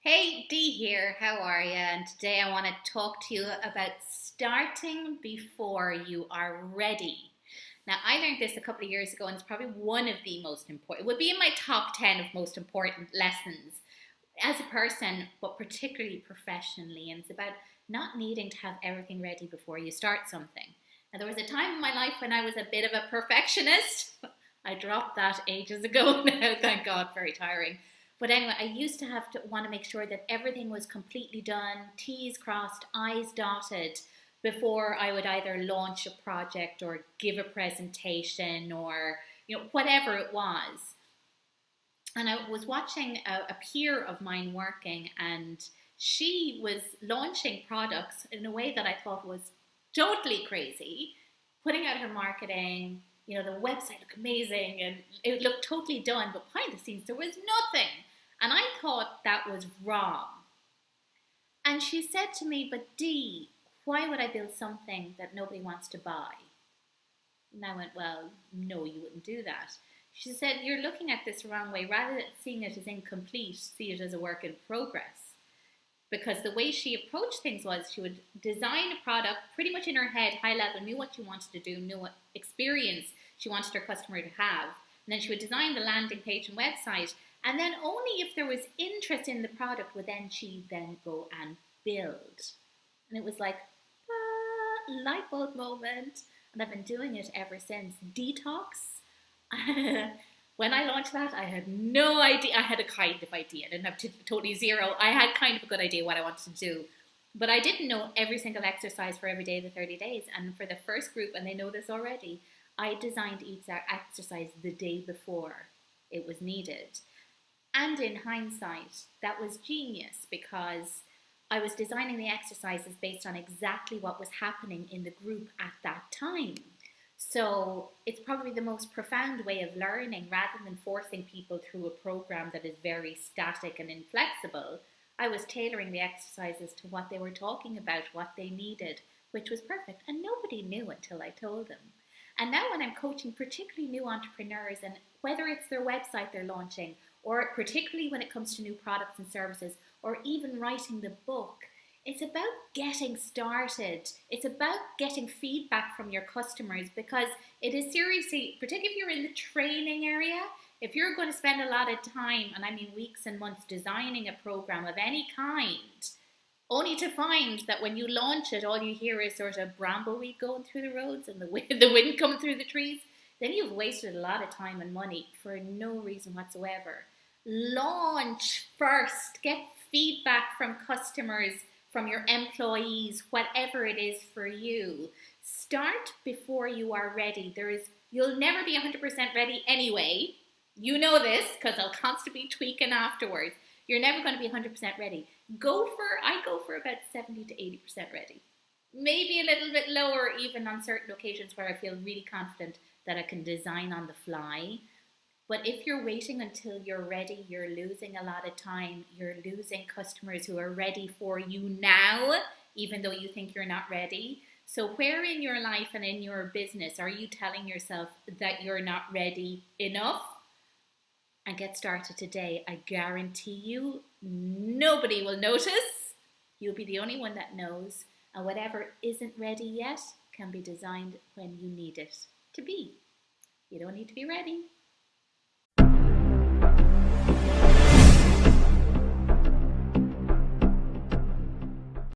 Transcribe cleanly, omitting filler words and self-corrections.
Hey, Dee here. How are you? And today I want to talk to you about starting before you are ready. Now, I learned this a couple of years ago, and it's probably one of the most important. It would be in my top 10 of most important lessons as a person, but particularly professionally. And it's about not needing to have everything ready before you start something. Now, there was a time in my life when I was a bit of a perfectionist. I dropped that ages ago now, thank God, very tiring. But anyway, I used to have to want to make sure that everything was completely done, T's crossed, I's dotted, before I would either launch a project or give a presentation or whatever it was. And I was watching a peer of mine working, and she was launching products in a way that I thought was totally crazy, putting out her marketing. The website looked amazing and it looked totally done, but behind the scenes there was nothing. And I thought that was wrong. And she said to me, "But Dee, why would I build something that nobody wants to buy?" And I went, "Well, no, you wouldn't do that." She said, "You're looking at this the wrong way. Rather than seeing it as incomplete, see it as a work in progress." Because the way she approached things was she would design a product pretty much in her head, high level, knew what she wanted to do, knew what experience she wanted her customer to have. And then she would design the landing page and website. And then only if there was interest in the product would she then go and build. And it was like, light bulb moment. And I've been doing it ever since. Detox. When I launched that, I had no idea. I had a kind of idea. I didn't have totally zero. I had kind of a good idea what I wanted to do. But I didn't know every single exercise for every day of the 30 days. And for the first group, and they know this already, I designed each exercise the day before it was needed. And in hindsight, that was genius because I was designing the exercises based on exactly what was happening in the group at that time. So it's probably the most profound way of learning. Rather than forcing people through a program that is very static and inflexible, I was tailoring the exercises to what they were talking about, what they needed, which was perfect. And nobody knew until I told them. And now when I'm coaching particularly new entrepreneurs, and whether it's their website they're launching, or particularly when it comes to new products and services, or even writing the book, it's about getting started. It's about getting feedback from your customers, because it is seriously, particularly if you're in the training area, if you're going to spend a lot of time, and I mean weeks and months, designing a program of any kind, only to find that when you launch it, all you hear is sort of brambleweed going through the roads and the wind coming through the trees, then you've wasted a lot of time and money for no reason whatsoever. Launch first. Get feedback from customers, from your employees, whatever it is for you. Start before you are ready. You'll never be 100% ready anyway. You know this because I'll constantly tweaking afterwards. You're never going to be 100% ready. I go for about 70 to 80% ready. Maybe a little bit lower even on certain occasions where I feel really confident that I can design on the fly. But if you're waiting until you're ready, you're losing a lot of time. You're losing customers who are ready for you now, even though you think you're not ready. So where in your life and in your business are you telling yourself that you're not ready enough? And get started today. I guarantee you, nobody will notice. You'll be the only one that knows. And whatever isn't ready yet can be designed when you need it to be. You don't need to be ready.